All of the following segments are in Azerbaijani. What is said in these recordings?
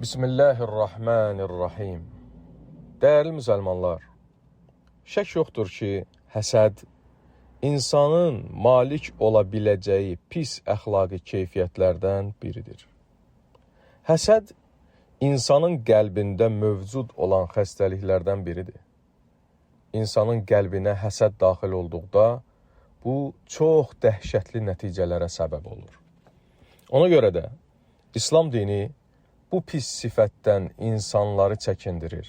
Bismillahirrahmanirrahim. Değerli müsəlmanlar, şək yoxdur ki, həsəd insanın malik ola biləcəyi pis əxlaqi keyfiyyətlərdən biridir. Həsəd insanın qəlbində mövcud olan xəstəliklərdən biridir. İnsanın qəlbinə həsəd daxil olduqda, bu çox dəhşətli nəticələrə səbəb olur. Ona görə də İslam dini bu pis sifətdən insanları çəkindirir.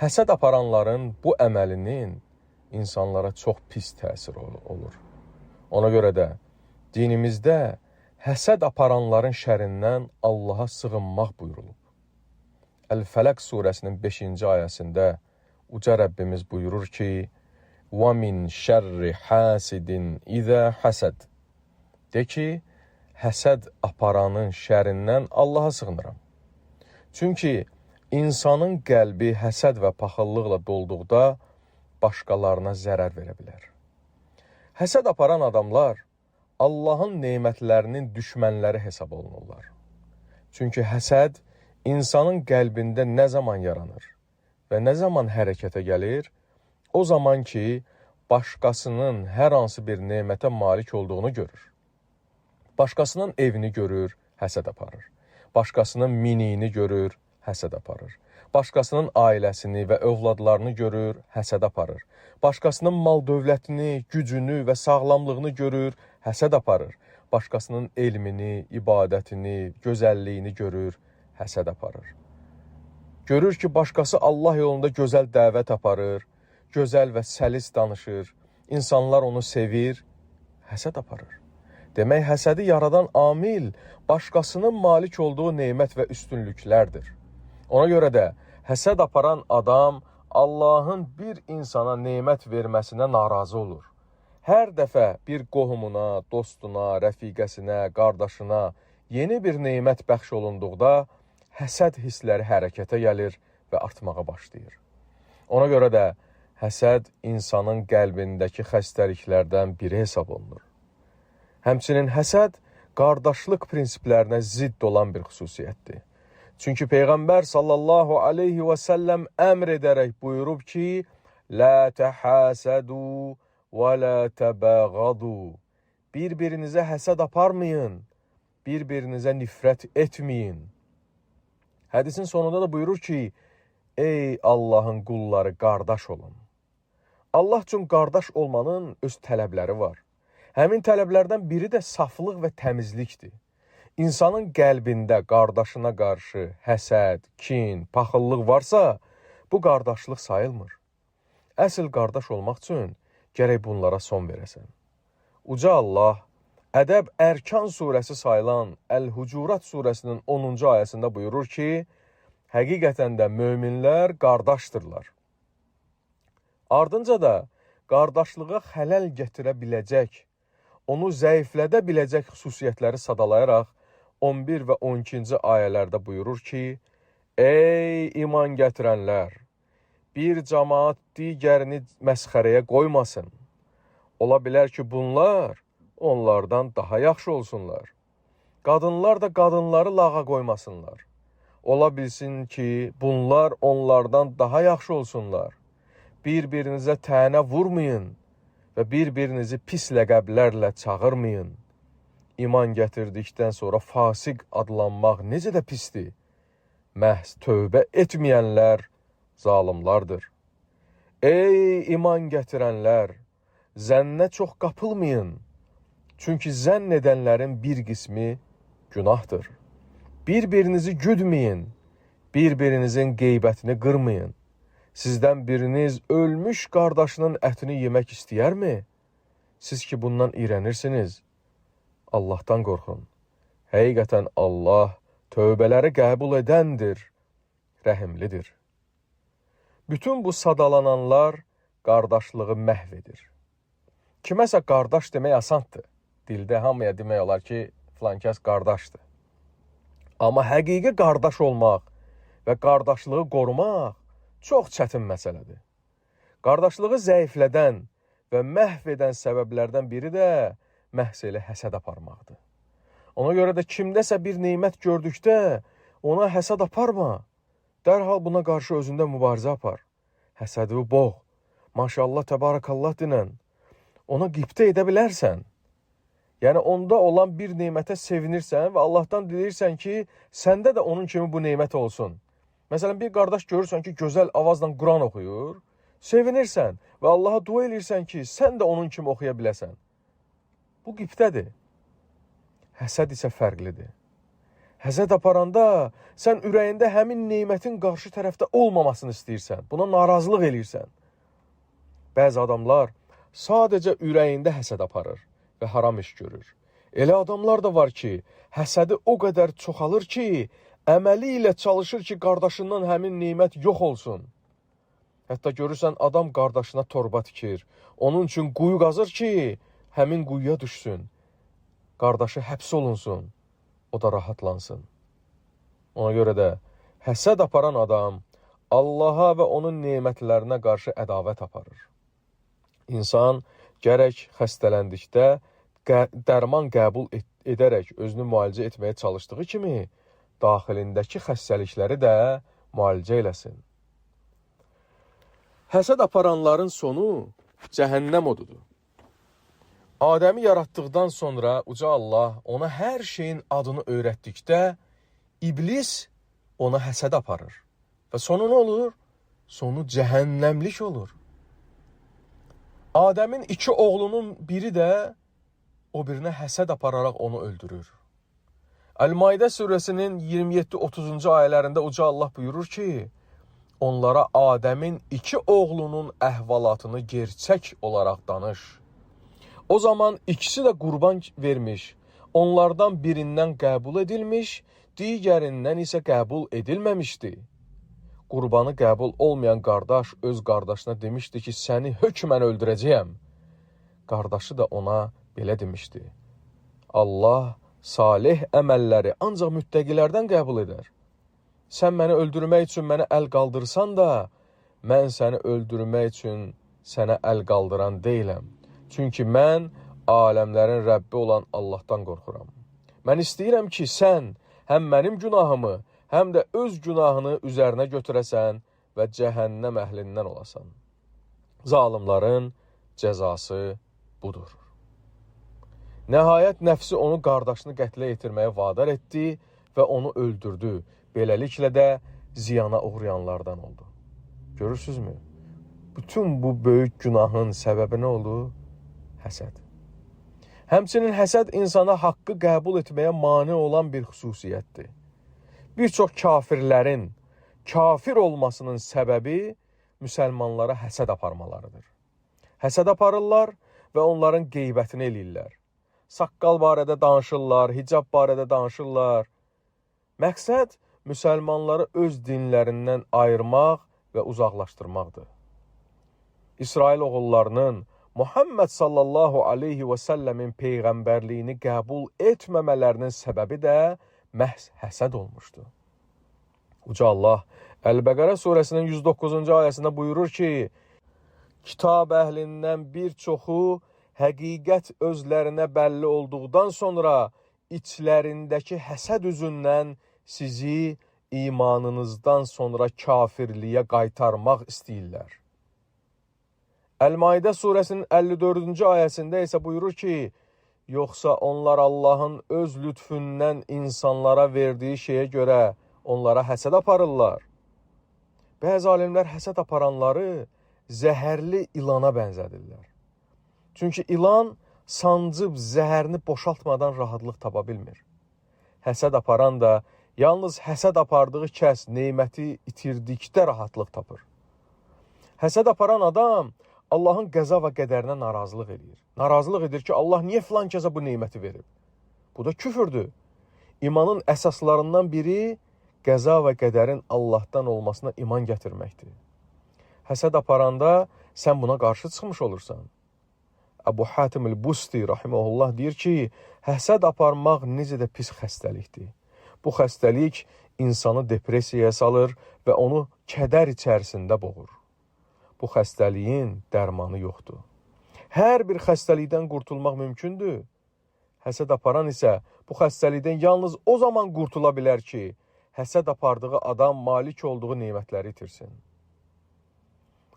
Həsəd aparanların bu əməlinin insanlara çox pis təsir olur. Ona görə də dinimizdə həsəd aparanların şərindən Allaha sığınmaq buyurulub. Əl-Fələq surəsinin 5-ci ayəsində Uca Rəbbimiz buyurur ki, وَمِنْ شَرِّ حَاسِدٍ إِذَا حَسَدٍ De ki, həsəd aparanın şərindən Allaha sığınıram. Çünki insanın qəlbi həsəd və paxıllıqla dolduqda başqalarına zərər verə bilər. Həsəd aparan adamlar Allahın nemətlərinin düşmənləri hesab olunurlar. Çünki həsəd insanın qəlbində nə zaman yaranır və nə zaman hərəkətə gəlir, o zaman ki, başqasının hər hansı bir nemətə malik olduğunu görür. Başqasının evini görür, həsəd aparır. Başqasının miniyini görür, həsəd aparır. Başqasının ailəsini və övladlarını görür, həsəd aparır. Başqasının mal-dövlətini, gücünü və sağlamlığını görür, həsəd aparır. Başqasının elmini, ibadətini, gözəlliyini görür, həsəd aparır. Görür ki, başqası Allah yolunda gözəl dəvət aparır, gözəl və səlis danışır, insanlar onu sevir, həsəd aparır. Demək, həsədi yaradan amil başqasının malik olduğu nemət və üstünlüklərdir. Ona görə də həsəd aparan adam Allahın bir insana nemət verməsinə narazı olur. Hər dəfə bir qohumuna, dostuna, rəfiqəsinə, qardaşına yeni bir nemət bəxş olunduqda həsəd hissləri hərəkətə gəlir və artmağa başlayır. Ona görə də həsəd insanın qəlbindəki xəstəliklərdən biri hesab olunur. Həmçinin həsəd qardaşlıq prinsiplərinə zidd olan bir xüsusiyyətdir. Çünki Peyğəmbər sallallahu aleyhi və səlləm əmr edərək buyurub ki, Lə təhəsədu və lə təbəğadu Bir-birinizə həsəd aparmayın, bir-birinizə nifrət etməyin. Hədisin sonunda da buyurur ki, Ey Allahın qulları, qardaş olun. Allah üçün qardaş olmanın öz tələbləri var. Həmin tələblərdən biri də saflıq və təmizlikdir. İnsanın qəlbində qardaşına qarşı həsəd, kin, paxıllıq varsa, bu qardaşlıq sayılmır. Əsl qardaş olmaq üçün gərək bunlara son verəsən. Uca Allah, Ədəb Ərkan surəsi sayılan Əl-Hucurat surəsinin 10-cu ayəsində buyurur ki, həqiqətən də möminlər qardaşdırlar. Ardınca da qardaşlığa xələl gətirə biləcək, onu zəiflədə biləcək xüsusiyyətləri sadalayaraq 11 və 12-ci ayələrdə buyurur ki, Ey iman gətirənlər, bir cəmaat digərini məsxərəyə qoymasın. Ola bilər ki, bunlar onlardan daha yaxşı olsunlar. Qadınlar da qadınları lağa qoymasınlar. Ola bilsin ki, bunlar onlardan daha yaxşı olsunlar. Bir-birinizə tənə vurmayın və bir-birinizi pis ləqəblərlə çağırmayın. İman gətirdikdən sonra fasiq adlanmaq necə də pisdir. Məhz tövbə etməyənlər zalimlardır. Ey iman gətirənlər, zənnə çox qapılmayın. Çünki zənn edənlərin bir qismi günahdır. Bir-birinizi güdməyin, bir-birinizin qeybətini qırmayın. Sizdən biriniz ölmüş qardaşının ətini yemək istəyərmi? Siz ki, bundan iyrənirsiniz. Allahdan qorxun. Həqiqətən Allah tövbələri qəbul edəndir, rəhimlidir. Bütün bu sadalananlar qardaşlığı məhv edir. Kiməsə qardaş demək asandır. Dildə hamıya demək olar ki, filankəs qardaşdır. Amma həqiqi qardaş olmaq və qardaşlığı qorumaq çox çətin məsələdir. Qardaşlığı zəiflədən və məhv edən səbəblərdən biri də məhz elə həsəd aparmaqdır. Ona görə də kimdəsə bir nemət gördükdə Ona həsəd aparma. Dərhal buna qarşı özündə mübarizə apar. Həsədi boğ. Maşallah, təbarakallah dinən. Ona qibtə edə bilərsən. Yəni, onda olan bir nemətə sevinirsən və Allahdan dilirsən ki, səndə də onun kimi bu nemət olsun. Məsələn, bir qardaş görürsən ki, gözəl avazla Quran oxuyur, sevinirsən və Allaha dua edirsən ki, sən də onun kimi oxuya biləsən. Bu qibtədir. Həsəd isə fərqlidir. Həsəd aparanda sən ürəyində həmin nemətin qarşı tərəfdə olmamasını istəyirsən. Buna narazılıq eləyirsən. Bəzi adamlar sadəcə ürəyində həsəd aparır və haram iş görür. Elə adamlar da var ki, həsədi o qədər çoxalır ki, əməli ilə çalışır ki, qardaşından həmin nemət yox olsun. Hətta görürsən, adam qardaşına torba tikir. Onun üçün quyu qazır ki, həmin quyuya düşsün. Qardaşı həbs olunsun, o da rahatlansın. Ona görə də həsəd aparan adam Allaha və onun nemətlərinə qarşı ədavət aparır. İnsan gərək xəstələndikdə dərman qəbul edərək özünü müalicə etməyə çalışdığı kimi, daxilindəki xəstəlikləri də müalicə eləsin. Həsəd aparanların sonu cəhənnəm odudur. Adəmi yaratdıqdan sonra Uca Allah ona hər şeyin adını öyrətdikdə, iblis ona həsəd aparır. Və sonu nə olur? Sonu cəhənnəmlik olur. Adəmin 2 oğlunun biri də o birinə həsəd apararaq onu öldürür. Əl-Maidə surəsinin 27-30-cu ayələrində Uca Allah buyurur ki, onlara Adəmin 2 oğlunun əhvalatını gerçək olaraq danış. O zaman ikisi də qurban vermiş, onlardan birindən qəbul edilmiş, digərindən isə qəbul edilməmişdi. Qurbanı qəbul olmayan qardaş öz qardaşına demişdi ki, səni hökmən öldürəcəyəm. Qardaşı da ona belə demişdi. Allah salih əməlləri ancaq müttəqilərdən qəbul edər. Sən məni öldürmək üçün mənə əl qaldırsan da, mən səni öldürmək üçün sənə əl qaldıran deyiləm. Çünki mən aləmlərin Rəbbi olan Allahdan qorxuram. Mən istəyirəm ki, sən həm mənim günahımı, həm də öz günahını üzərinə götürəsən və cəhənnəm əhlindən olasan. Zalimların cəzası budur. Nəhayət nəfsi onu qardaşını qətlə yetirməyə vadar etdi və onu öldürdü. Beləliklə də ziyana uğrayanlardan oldu. Görürsünüzmü? Bütün bu böyük günahın səbəbi nə oldu? Həsəd. Həmçinin həsəd insana haqqı qəbul etməyə mane olan bir xüsusiyyətdir. Bir çox kafirlərin kafir olmasının səbəbi müsəlmanlara həsəd aparmalarıdır. Həsəd aparırlar və onların qeybətini eləyirlər. Saqqal barədə danışırlar, hicab barədə danışırlar. Məqsəd müsəlmanları öz dinlərindən ayırmaq və uzaqlaşdırmaqdır. İsrail oğullarının Muhammed sallallahu aleyhi və səlləmin peyğəmbərliyini qəbul etməmələrinin səbəbi də məhz həsəd olmuşdu. Uca Allah Əl-Bəqərə surəsinin 109-cu ayəsində buyurur ki, kitab əhlindən bir çoxu həqiqət özlərinə bəlli olduqdan sonra içlərindəki həsəd üzündən sizi imanınızdan sonra kafirliyə qaytarmaq istəyirlər. Əl-Maidə surəsinin 54-cü ayəsində isə buyurur ki, yoxsa onlar Allahın öz lütfündən insanlara verdiyi şeyə görə onlara həsəd aparırlar. Bəzi alimlər həsəd aparanları zəhərli ilana bənzədirlər. Çünki ilan sancıb zəhərini boşaltmadan rahatlıq tapa bilmir. Həsəd aparan da yalnız həsəd apardığı kəs neməti itirdikdə rahatlıq tapır. Həsəd aparan adam Allahın qəza və qədərinə narazılıq edir. Narazılıq edir ki, Allah niyə filan kəsə bu neməti verib? Bu da küfürdür. İmanın əsaslarından biri qəza və qədərin Allahdan olmasına iman gətirməkdir. Həsəd aparanda sən buna qarşı çıxmış olursan. Əbu Hatim el-Busti rahimehullah deyir ki, həsəd aparmaq necə də pis xəstəlikdir. Bu xəstəlik insanı depressiyaya salır və onu kədər içərisində boğur. Bu xəstəliyin dərmanı yoxdur. Hər bir xəstəlikdən qurtulmaq mümkündür. Həsəd aparan isə bu xəstəlikdən yalnız o zaman qurtula bilər ki, həsəd apardığı adam malik olduğu nemətləri itirsin.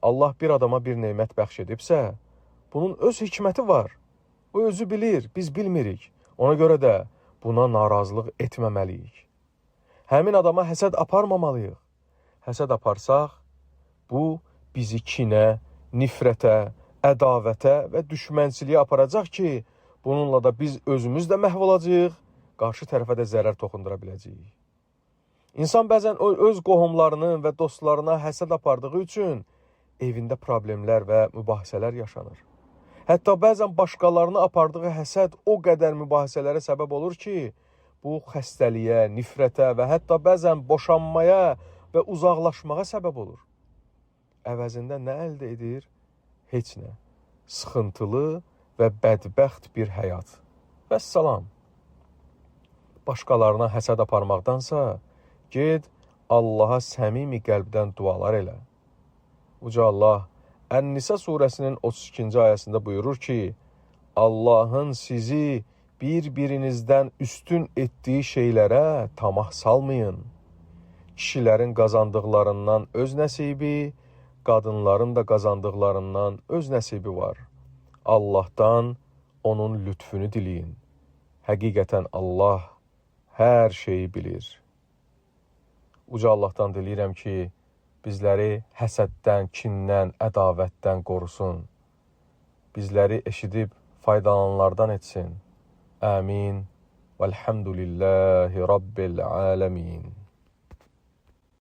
Allah bir adama bir nemət bəxş edibsə, bunun öz hikməti var. O özü bilir, biz bilmirik. Ona görə də buna narazılıq etməməliyik. Həmin adama həsəd aparmamalıyıq. Həsəd aparsaq, bu bizi kinə, nifrətə, ədavətə və düşmənçiliyə aparacaq ki, bununla da biz özümüz də məhv olacağıq, qarşı tərəfə də zərər toxundura biləcəyik. İnsan bəzən öz qohumlarının və dostlarına həsəd apardığı üçün evində problemlər və mübahisələr yaşanır. Hətta bəzən başqalarına apardığı həsəd o qədər mübahisələrə səbəb olur ki, bu xəstəliyə, nifrətə və hətta bəzən boşanmaya və uzaqlaşmağa səbəb olur. Əvəzində nə əldə edir? Heç nə. Sıxıntılı və bədbəxt bir həyat. Vəssalam. Başqalarına həsəd aparmaqdansa, ged Allaha səmimi qəlbdən dualar elə. Uca Allah Ən-Nisa surəsinin 32-ci ayəsində buyurur ki, Allahın sizi bir-birinizdən üstün etdiyi şeylərə tamah salmayın. Kişilərin qazandıqlarından öz nəsibi, qadınların da qazandıqlarından öz nəsibi var. Allahdan onun lütfünü diləyin. Həqiqətən Allah hər şeyi bilir. Uca Allahdan diləyirəm ki, bizləri həsəddən, kindən, ədavətdən qorusun. Bizləri eşidib faydalananlardan etsin. Amin. Vəlhamdülillahi Rabbil aləmin.